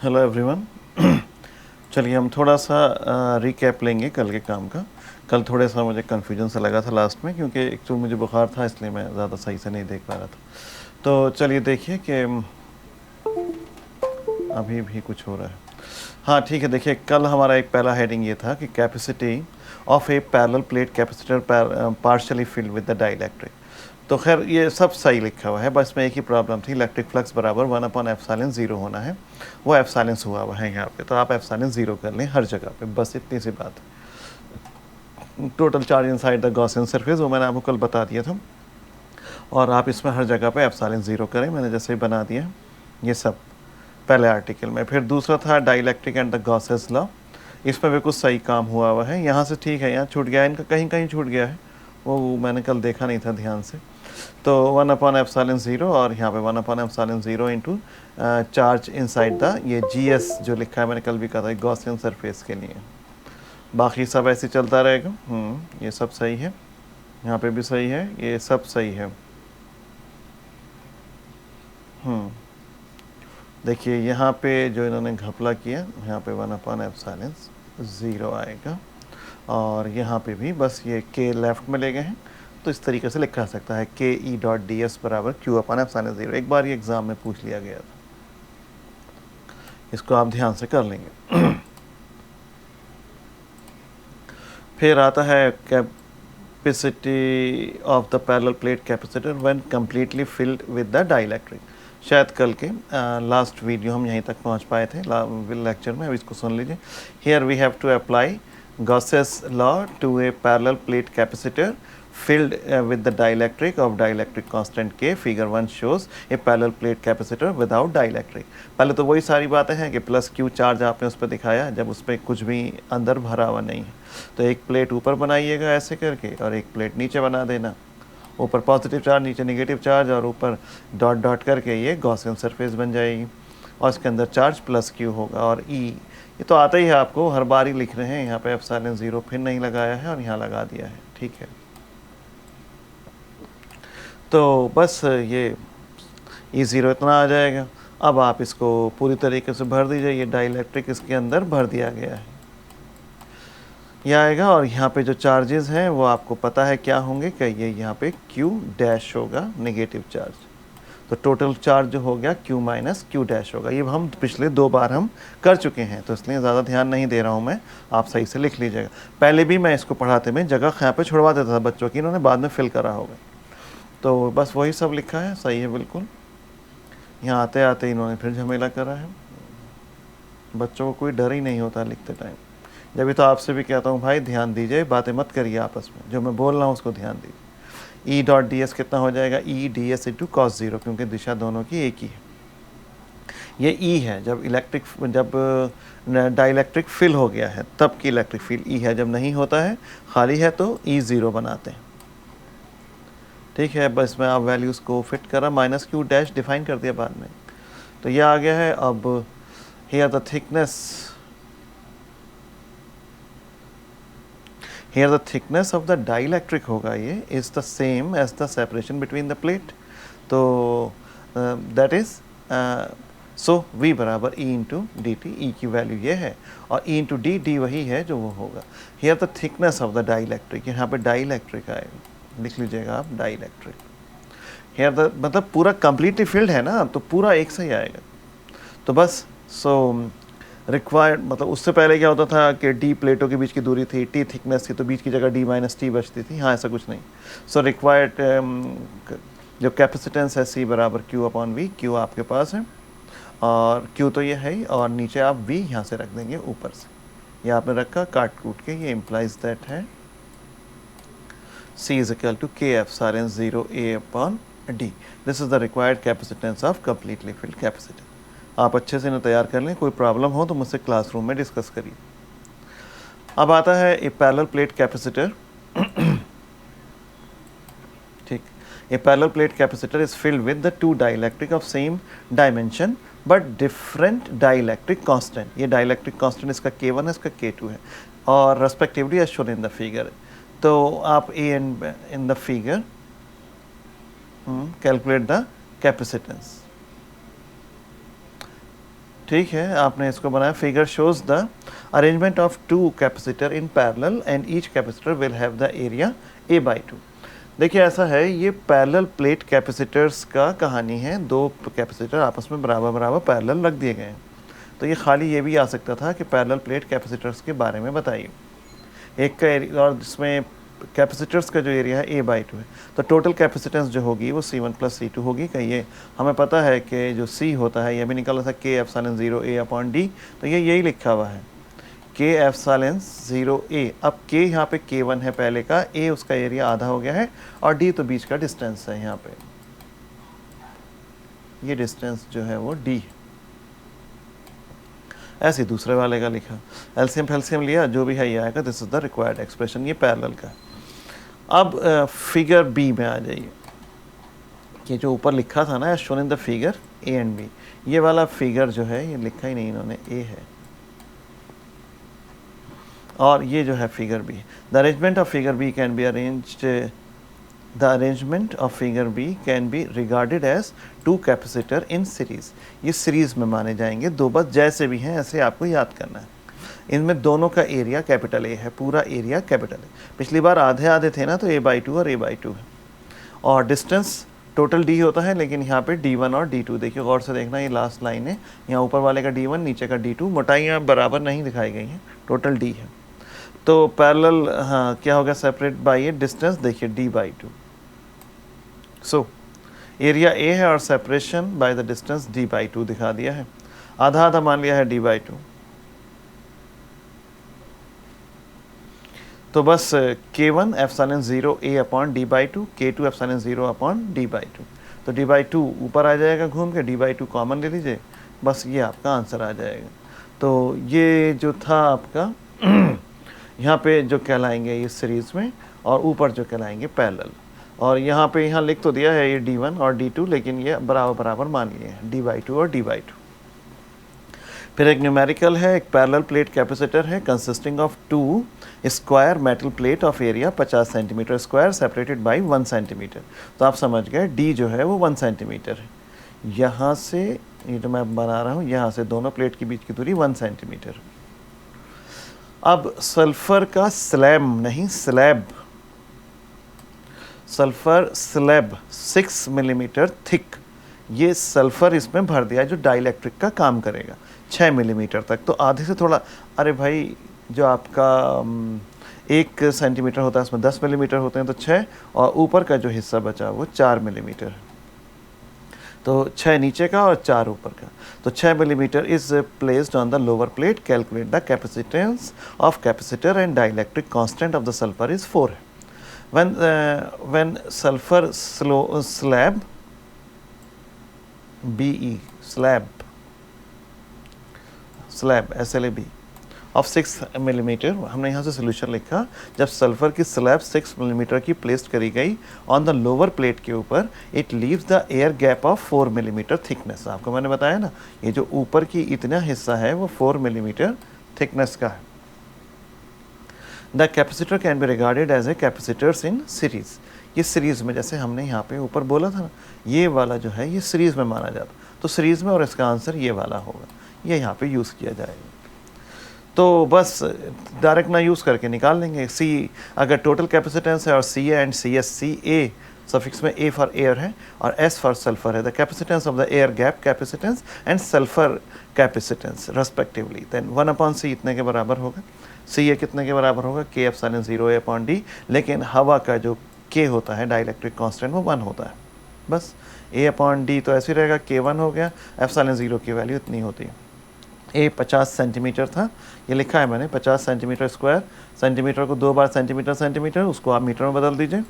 Hello everyone. चलिए हम थोड़ा सा रिकैप लेंगे कल के काम का। कल थोड़ा सा मुझे कन्फ्यूजन सा लगा था लास्ट में, क्योंकि एक तो मुझे बुखार था, इसलिए मैं ज़्यादा सही से नहीं देख पा रहा था। तो चलिए देखिए कि अभी भी कुछ हो रहा है। हाँ ठीक है, देखिए कल हमारा एक पहला हेडिंग ये था कि capacity of A parallel plate capacitor partially field with the dielectric. तो खैर ये सब सही लिखा हुआ है, बस में एक ही प्रॉब्लम थी, इलेक्ट्रिक फ्लक्स बराबर 1/ε0 होना है। वो एप्सिलॉन हुआ हुआ है यहाँ पे, तो आप एप्सिलॉन 0 कर लें हर जगह पे, बस इतनी सी बात है। Total charge inside the Gaussian surface वो मैंने आपको कल बता दिया था, और आप इसमें हर जगह पे एप्सिलॉन 0 करें, मैंने जैसे ही बना दिया ये सब पहले आर्टिकल में। फिर दूसरा था dielectric and the Gauss's law, इसमें भी कुछ सही काम हुआ हुआ है, यहाँ से ठीक है, यहाँ छूट गया है, इनका कहीं कहीं छूट गया है, वो मैंने कल देखा नहीं था ध्यान से। तो 1/ε0 और यहाँ पे 1/ε0 इंटू चार्ज इनसाइड द ये GS जो लिखा है, मैंने कल भी कहा था गॉसियन सरफेस के लिए। बाकी सब ऐसे चलता रहेगा। ये सब सही है, यहाँ पे भी सही है, ये सब सही है। देखिए यहाँ पे जो इन्होंने घपला किया, यहाँ पे 1/ε0 आएगा, और यहाँ पे भी बस ये के लेफ्ट में ले गए हैं, तो इस तरीके से लिखा जा सकता है KE.ds बराबर Q/ε0। एक बार ये एग्ज़ाम में पूछ लिया गया था, इसको आप ध्यान से कर लेंगे। फिर आता है capacity of the parallel plate capacitor when completely filled with the dielectric. शायद कल के लास्ट वीडियो हम यहीं तक पहुंच पाए थे लेक्चर में, अब इसको सुन लीजिए। Here we have to apply Gauss's law to a parallel plate capacitor filled with the dielectric of dielectric constant K. Figure 1 shows a parallel plate capacitor without dielectric। पहले तो वही सारी बातें हैं कि प्लस Q चार्ज आपने उस पर दिखाया जब उस पर कुछ भी अंदर भरा हुआ नहीं है। तो एक प्लेट ऊपर बनाइएगा ऐसे करके, और एक प्लेट नीचे बना देना, ऊपर पॉजिटिव चार्ज नीचे नेगेटिव चार्ज, और ऊपर डॉट डॉट करके ये गॉसियन सरफेस बन जाएगी, और इसके अंदर चार्ज प्लस Q होगा। और E ये तो आता ही है आपको, हर बार ही लिख रहे हैं, यहाँ पे एप्सिलॉन 0 फिर नहीं लगाया है और यहाँ लगा दिया है, ठीक है। तो बस ये E0 इतना आ जाएगा। अब आप इसको पूरी तरीके से भर दीजिए, ये डाइलेक्ट्रिक इसके अंदर भर दिया गया है, यह आएगा। और यहाँ पे जो चार्जेस हैं वो आपको पता है क्या होंगे, कि ये यहाँ पे Q डैश होगा, नेगेटिव चार्ज। तो टोटल चार्ज जो हो गया Q माइनस Q डैश होगा। ये हम पिछले 2 बार हम कर चुके हैं, तो इसलिए ज़्यादा ध्यान नहीं दे रहा हूँ मैं, आप सही से लिख लीजिएगा। पहले भी मैं इसको पढ़ाते में जगह यहाँ पे छुड़वा देता था बच्चों की, इन्होंने बाद में फिल करा होगा। तो बस वही सब लिखा है, सही है बिल्कुल। यहाँ आते आते इन्होंने फिर झमेला करा है। बच्चों को कोई डर ही नहीं होता लिखते टाइम। जब भी तो आपसे भी कहता हूँ भाई ध्यान दीजिए, बातें मत करिए आपस में, जो मैं बोल रहा हूँ उसको ध्यान दीजिए। E.ds कितना हो जाएगा, E.ds इंटू cos 0, क्योंकि दिशा दोनों की एक ही है। ये E है जब डाइलेक्ट्रिक फिल हो गया है तब की इलेक्ट्रिक फील्ड E है, जब नहीं होता है खाली है तो E0 बनाते हैं, ठीक है। बस मैं आप वैल्यूज़ को फिट करा, माइनस Q डैश डिफाइन कर दिया बाद में, तो यह आ गया है। अब here the thickness of the dielectric होगा, ये is the same as the separation between the plate. तो दैट इज़ सो V बराबर E इंटू dt, E की वैल्यू ये है, और E इंटू d वही है जो वो होगा। Here the thickness of the dielectric, यहाँ पे डाइलेक्ट्रिक आएगा, लिख लीजिएगा आप डाइलेक्ट्रिक। हेयर द मतलब पूरा कंप्लीटली फिल्ड है ना, तो पूरा एक से ही आएगा। तो बस रिक्वायर्ड मतलब उससे पहले क्या होता था कि D प्लेटों के बीच की दूरी थी, T थिकनेस थी, तो बीच की जगह D माइनस T बचती थी। हाँ ऐसा कुछ नहीं। सो रिक्वायर्ड जो कैपेसिटेंस है C बराबर Q/V, Q आपके पास है और Q तो ये है ही, और नीचे आप V यहाँ से रख देंगे ऊपर से, ये आपने रखा काट कूट के। ये इम्प्लाइज दैट है C is equal to K/ε0A/D. This is the required capacitance of completely filled capacitor. आप अच्छे से इन्हें तैयार कर लें, कोई प्रॉब्लम हो तो मुझसे क्लासरूम में डिस्कस करिए। अब आता है ए पैरेलल प्लेट कैपेसिटर। ठीक, a parallel plate capacitor is filled with the 2 dielectric of same dimension but different dielectric constant. ये डाइलेक्ट्रिक कांस्टेंट इसका K1 है, इसका K2 है, और respectively as shown in the figure. तो आप in the figure calculate the capacitance। ठीक है, आपने इसको बनाया। Figure shows the arrangement of two capacitor in parallel and each capacitor will have the area A/2। देखिए ऐसा है, ये पैरेलल प्लेट कैपेसिटर्स का कहानी है। दो कैपेसिटर आपस में बराबर बराबर पैरेलल रख दिए गए हैं। तो ये खाली ये भी आ सकता था कि पैरेलल प्लेट कैपेसिटर्स के बारे में बताइए। एक का एरिया, और इसमें कैपेसिटर्स का जो एरिया है A/2 है, तो टोटल कैपेसिटेंस जो होगी वो C1 + C2 होगी। कहिए, हमें पता है कि जो C होता है, यह भी निकाला था K/0 A/D, तो ये यही लिखा हुआ है K/0 A। अब K यहाँ पे K1 है पहले का, A उसका एरिया आधा हो गया है, और D तो बीच का डिस्टेंस है। यहाँ पे ये डिस्टेंस जो है वो D है। ऐसे दूसरे वाले का लिखा, एलसीएम फैल्सियम लिया, जो भी है ये आएगा। This is the required expression, ये पैरेलल का। अब फिगर बी में आ जाइए। ये जो ऊपर लिखा था ना, shown in the figure A and B, ये वाला फिगर जो है ये लिखा ही नहीं इन्होंने, ए है, और ये जो है figure B. The arrangement of figure B can be arranged, the arrangement of figure B can be regarded as two capacitor in series. ये सीरीज में माने जाएंगे दो, बस जैसे भी हैं ऐसे आपको याद करना है। इनमें दोनों का एरिया कैपिटल ए है, पूरा एरिया कैपिटल है। पिछली बार आधे आधे थे ना, तो A/2 और A/2 है, और डिस्टेंस टोटल D होता है, लेकिन यहाँ पे D1 और D2 देखिए, गौर से देखना, ये लास्ट लाइन है। यहाँ ऊपर वाले का D1, नीचे का D2, मोटाइयाँ बराबर नहीं दिखाई गई हैं, टोटल D है। तो पैरेलल, हाँ क्या होगा, सेपरेट बाई ए डिस्टेंस, देखिए D/2। सो एरिया A है और separation by the distance D/2 दिखा दिया है। आधा आधा मान लिया है D/2। तो बस K1 ε0 A/D/2, K2 ε0 D/2। तो D/2 ऊपर आ जाएगा घूम के, D/2 कॉमन ले लीजिए, बस ये आपका आंसर आ जाएगा। तो ये जो था आपका यहाँ पे जो कहलाएंगे ये सीरीज़ में, और ऊपर जो कहलाएंगे पैरेलल। और यहाँ पे यहाँ लिख तो दिया है ये D1 और D2, लेकिन ये बराबर बराबर मान लिए हैं, D/2 और D/2। फिर एक न्यूमेरिकल है, एक पैरेलल प्लेट कैपेसिटर है consisting of two square metal plate of area 50 centimetre square separated by 1 centimetre. तो आप समझ गए, D जो है वो 1 सेंटीमीटर है। यहाँ से ये जो मैं बना रहा हूँ, यहाँ से दोनों प्लेट के बीच की दूरी 1 सेंटीमीटर। अब सल्फर का स्लैब नहीं, slab, sulphur slab 6 millimetre thick, ये सल्फर इसमें भर दिया जो डाइलेक्ट्रिक का काम करेगा 6 मिलीमीटर तक। तो आधे से थोड़ा, अरे भाई जो आपका 1 सेंटीमीटर होता है उसमें 10 मिलीमीटर होते हैं, तो 6, और ऊपर का जो हिस्सा बचा वो 4 मिलीमीटर है। तो 6 नीचे का और 4 ऊपर का, तो 6 millimetre is placed on the lower plate. Calculate the capacitance of capacitor and dielectric constant of the sulphur is 4 है। when sulfur slab BE slab SLAB of 6 millimetre, हमने यहाँ से सोल्यूशन लिखा। जब सल्फर की स्लैब 6 मिलीमीटर की place करी गई ऑन द लोअर प्लेट के ऊपर, it leaves the air gap of 4 millimetre thickness. आपको मैंने बताया ना, ये जो ऊपर की इतना हिस्सा है वो 4 मिलीमीटर थिकनेस का है। The capacitor can be regarded as a capacitors in series. ये सीरीज़ में, जैसे हमने यहाँ पे ऊपर बोला था ना, ये वाला जो है ये सीरीज़ में माना जाता, तो सीरीज़ में, और इसका आंसर ये वाला होगा, ये यहाँ पे यूज़ किया जाएगा। तो बस डायरेक्ट ना यूज़ करके निकाल लेंगे। सी अगर टोटल कैपेसिटेंस है और C and C S, C A suffix में ए फॉर एयर है और एस फॉर सल्फर है, the capacitance of the air gap capacitance and sulphur capacitance respectively, then 1/c इतने के बराबर होगा। सी ए कितने के बराबर होगा, K ε0 A/D, लेकिन हवा का जो K होता है डाइलेक्ट्रिक कांस्टेंट वो 1 होता है। बस A/D तो ऐसे ही रहेगा, K1 हो गया, ε0 की वैल्यू इतनी होती है। A 50 सेंटीमीटर था, ये लिखा है मैंने 50 सेंटीमीटर स्क्वायर, सेंटीमीटर को 2 बार सेंटीमीटर, उसको आप मीटर में बदल दीजिए,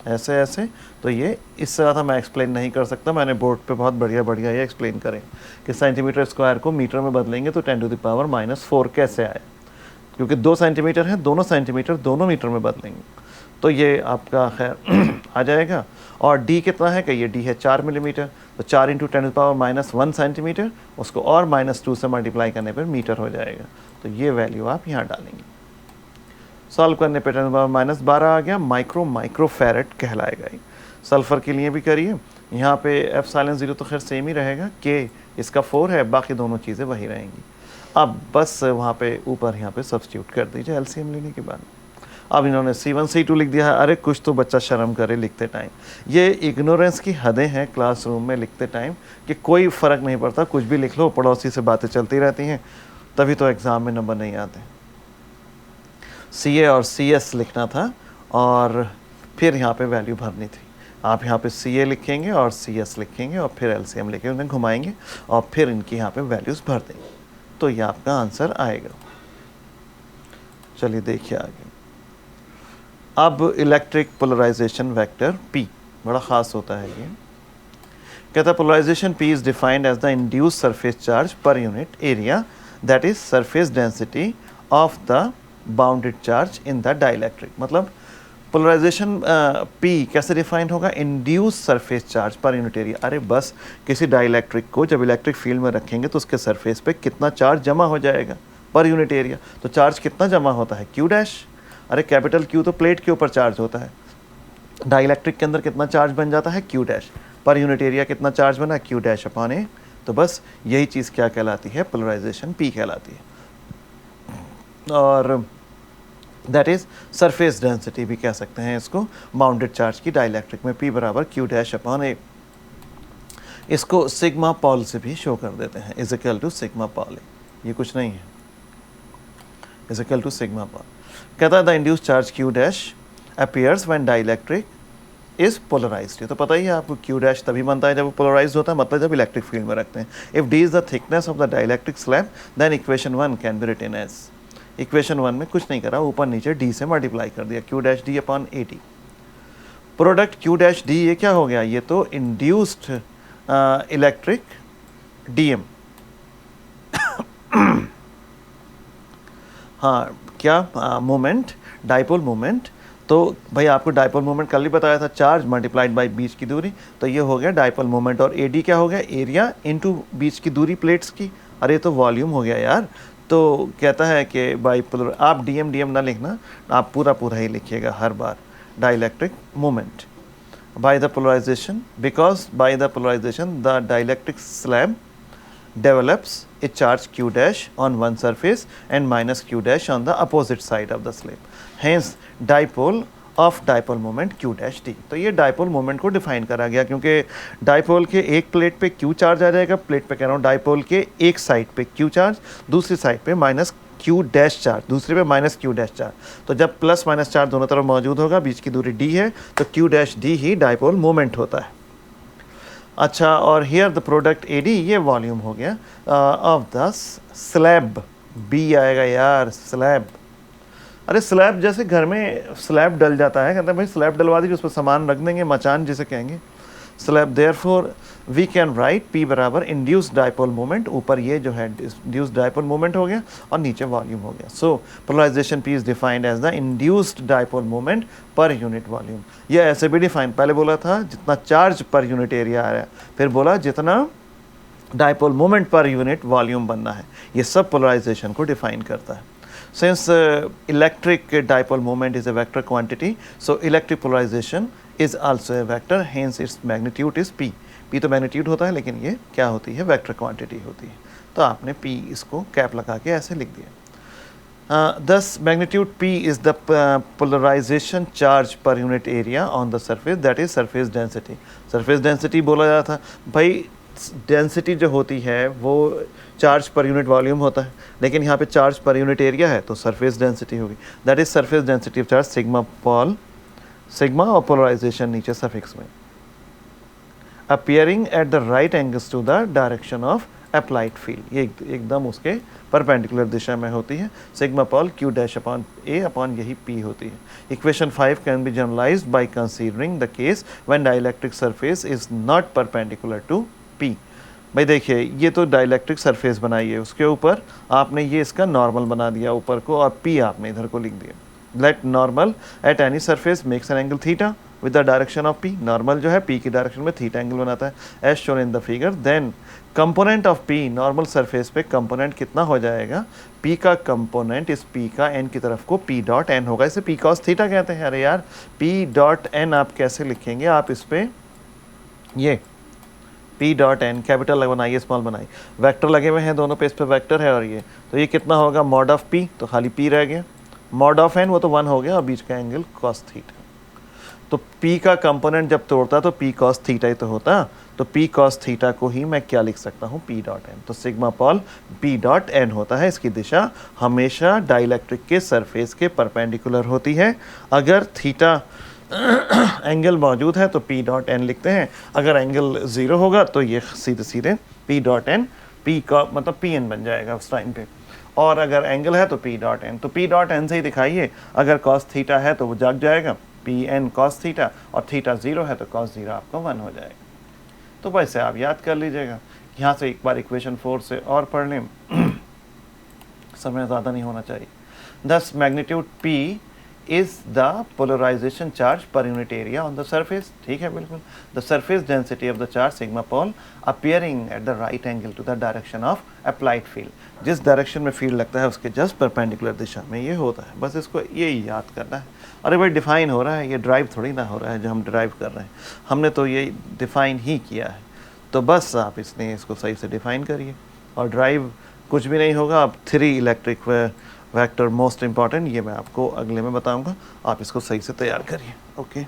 ऐसे ऐसे। तो ये इससे ज़्यादा मैं एक्सप्लेन नहीं कर सकता, मैंने बोर्ड पे बहुत बढ़िया ये एक्सप्लेन करें कि सेंटीमीटर स्क्वायर को मीटर में बदलेंगे तो 10⁻⁻⁴ कैसे आए, क्योंकि 2 सेंटीमीटर है, दोनों सेंटीमीटर दोनों मीटर में बदलेंगे, तो ये आपका खैर आ जाएगा। और D कितना है कि ये D है 4 मिलीमीटर, तो 4 × 10⁻⁻1 सेंटीमीटर, उसको और -2 से मल्टीप्लाई करने पर मीटर हो जाएगा। तो ये वैल्यू आप यहाँ डालेंगे, सॉल्व करने पर 10⁻12 आ गया, माइक्रोफैरेड कहलाएगा। सल्फ़र के लिए भी करिए, यहाँ पे एप्सिलॉन 0 तो खैर सेम ही रहेगा, के इसका 4 है, बाकी दोनों चीज़ें वही रहेंगी। अब बस वहाँ पे ऊपर यहाँ पे सब्स्टिट्यूट कर दीजिए एलसीएम लेने के बाद। अब इन्होंने C1 C2 लिख दिया है। अरे कुछ तो बच्चा शर्म करे लिखते टाइम, ये इग्नोरेंस की हदें हैं क्लासरूम में लिखते टाइम कि कोई फ़र्क नहीं पड़ता, कुछ भी लिख लो, पड़ोसी से बातें चलती रहती हैं, तभी तो एग्ज़ाम में नंबर नहीं आते। CA और CS लिखना था और फिर यहाँ पे वैल्यू भरनी थी। आप यहाँ पे CA लिखेंगे और CS लिखेंगे और फिर LCM लेके उन्हें घुमाएंगे और फिर इनकी यहाँ पे वैल्यूज़ भर देंगे, तो ये आपका आंसर आएगा। चलिए देखिए आगे। अब इलेक्ट्रिक पोलराइजेशन वेक्टर P बड़ा ख़ास होता है ये। कहता है polarisation P is defined as the induce surface charge per unit area that is surface density of the bounded charge in the dielectric. मतलब पोलराइजेशन P कैसे डिफाइंड होगा? Induce surface charge per unit area. अरे बस किसी dielectric को जब electric field में रखेंगे तो उसके सरफेस पे कितना चार्ज जमा हो जाएगा पर यूनिट एरिया। तो चार्ज कितना जमा होता है? Q dash. अरे कैपिटल Q तो प्लेट के ऊपर चार्ज होता है, डाइलेक्ट्रिक के अंदर कितना चार्ज बन जाता है? Q dash. पर यूनिट एरिया कितना चार्ज बना? Q dash upon A। तो बस यही चीज़ क्या कहलाती है? पोलराइजेशन P कहलाती है। और दैट इज़ सरफेस डेंसिटी भी कह सकते हैं इसको बाउंडेड चार्ज की डाइलेक्ट्रिक में, P बराबर Q डैश अपॉन A। इसको सिग्मा पॉल से भी शो कर देते हैं, is equal to sigma pol. ये कुछ नहीं है, is equal to sigma pol. कहता है the induce charge Q dash appears when dielectric is polarised. तो पता ही है आपको Q डैश तभी बनता है जब वो पोलराइज्ड होता है, मतलब जब इलेक्ट्रिक फील्ड में रखते हैं। If D is the thickness of the dielectric slab then equation 1 can be written as. Equation 1 में कुछ नहीं करा, ऊपर नीचे D से मल्टीप्लाई कर दिया, Q dash D upon AD। Product Q dash D ये क्या हो गया? ये तो इंड्यूस्ड इलेक्ट्रिक DM। हाँ क्या मोमेंट? Dipole moment. तो भाई आपको डाइपोल मोमेंट कल ही बताया था, चार्ज मल्टीप्लाइड बाय बीच की दूरी, तो ये हो गया डाइपोल मोमेंट। और AD क्या हो गया? एरिया इनटू बीच की दूरी प्लेट्स की। अरे तो वॉल्यूम हो गया यार। तो कहता है कि बाई पोलर, आप DM ना लिखना, आप पूरा ही लिखिएगा हर बार, dielectric moment by the polarisation, because by the polarisation the dielectric slab develops a charge Q dash on one surface and minus Q dash on the opposite side of the slab. Hence dipole of dipole moment Q dash D। तो ये dipole moment को define करा गया, क्योंकि dipole के एक plate पे Q charge आ जाएगा, प्लेट पे कह रहा हूँ डाइपोल के एक साइड पे Q चार्ज, दूसरी साइड पे माइनस Q डैश चार्ज, दूसरे पे माइनस Q डैश चार्ज। तो जब प्लस माइनस चार्ज दोनों तरफ मौजूद होगा, बीच की दूरी D है, तो Q डैश D ही डाइपोल मोमेंट होता है। अच्छा, और हियर द प्रोडक्ट AD ये वॉल्यूम हो गया ऑफ द स्लैब। B आएगा यार, स्लैब। अरे स्लैब जैसे घर में स्लैब डल जाता है, कहते हैं भाई स्लैब डलवा दीजिए, उस पर सामान रख देंगे, मचान जिसे कहेंगे slab. Therefore we can write P बराबर इंड्यूस्ड डाइपोल मोमेंट, ऊपर ये जो है इंड्यूस्ड डाइपोल मोमेंट हो गया और नीचे वॉल्यूम हो गया। So polarisation P is defined as the induced dipole moment per unit volume. ये ऐसे भी डिफाइन, पहले बोला था जितना चार्ज पर यूनिट एरिया आ रहा है, फिर बोला जितना dipole moment per unit volume बनना है। ये सब पोलराइजेशन को डिफाइन करता है। Since electric dipole moment is a vector quantity, so electric polarization is also a vector, hence its magnitude is P। P तो magnitude होता है, लेकिन ये क्या होती है? वेक्टर क्वांटिटी होती है। तो आपने P इसको कैप लगा के ऐसे लिख दिया। Thus magnitude P is the polarization charge per unit area on the surface, that is surface density। surface density बोला जाता था भाई, डेंसिटी जो होती है वो चार्ज पर यूनिट वॉल्यूम होता है, लेकिन यहाँ पे चार्ज पर यूनिट एरिया है तो सरफेस डेंसिटी होगी, that is surface density of charge sigma pol, sigma और पोलराइजेशन नीचे सफिक्स में, appearing at the right angles to the direction of applied field. ये एकदम उसके परपेंडिकुलर दिशा में होती है। Sigma pol Q dash upon A upon यही P होती है। Equation 5 can be generalised by considering the case when dielectric surface is not perpendicular to P। भाई देखिए, ये तो डाइलेक्ट्रिक सरफेस बनाई है, उसके ऊपर आपने ये इसका नॉर्मल बना दिया ऊपर को, और P आपने इधर को लिख दिया। Let normal at any surface makes an angle theta with the direction of P। Normal जो है P की डायरेक्शन में थीटा एंगल बनाता है, as shown in the figure. Then component of P, normal surface पे कंपोनेंट कितना हो जाएगा? P का कंपोनेंट इस P का n की तरफ को P डॉट n होगा, इसे P कॉस थीटा कहते हैं। अरे यार P डॉट n आप कैसे लिखेंगे? आप इस पे ये P डॉट एन कैपिटल बनाइए, स्मॉल बनाइए, वेक्टर लगे हुए हैं दोनों पे, इस पे वेक्टर है और ये, तो ये कितना होगा मॉड ऑफ P, तो खाली P रह गया, मॉड ऑफ n वो तो 1 हो गया और बीच का एंगल cos थीटा। तो P का कंपोनेंट जब तोड़ता तो P cos थीटा ही तो होता, तो P cos थीटा को ही मैं क्या लिख सकता हूँ P डॉट एन, तो sigma pol P dot n होता है। इसकी दिशा हमेशा डाइलेक्ट्रिक के सरफेस के परपेंडिकुलर होती है। अगर थीटा एंगल मौजूद है तो P डॉट एन लिखते हैं, अगर एंगल 0 होगा तो ये सीधे सीधे P डॉट एन, P का मतलब P n बन जाएगा उस टाइम पे, और अगर एंगल है तो P डॉट एन, तो P डॉट एन से ही दिखाइए, अगर cos थीटा है तो वो जाग जाएगा P n cos थीटा, और थीटा 0 है तो cos 0 आपका 1 हो जाएगा। तो वैसे आप याद कर लीजिएगा। यहाँ से एक बार इक्वेशन 4 से और पढ़ लें, समय ज़्यादा नहीं होना चाहिए। Thus magnitude P is the polarization charge per unit area on the surface, ठीक है बिल्कुल, the surface density of the charge sigma pole appearing at the right angle to the direction of applied field, जिस direction में field लगता है उसके just perpendicular दिशा में ये होता है। बस इसको ये याद करना है। अरे भाई डिफाइन हो रहा है, ये ड्राइव थोड़ी ना हो रहा है जो हम ड्राइव कर रहे हैं, हमने तो ये डिफाइन ही किया है, तो बस आप इसने इसको सही से डिफाइन करिए, और ड्राइव कुछ भी नहीं होगा। अब 3 इलेक्ट्रिक वेक्टर मोस्ट इंपॉर्टेंट, ये मैं आपको अगले में बताऊंगा, आप इसको सही से तैयार करिए। ओके।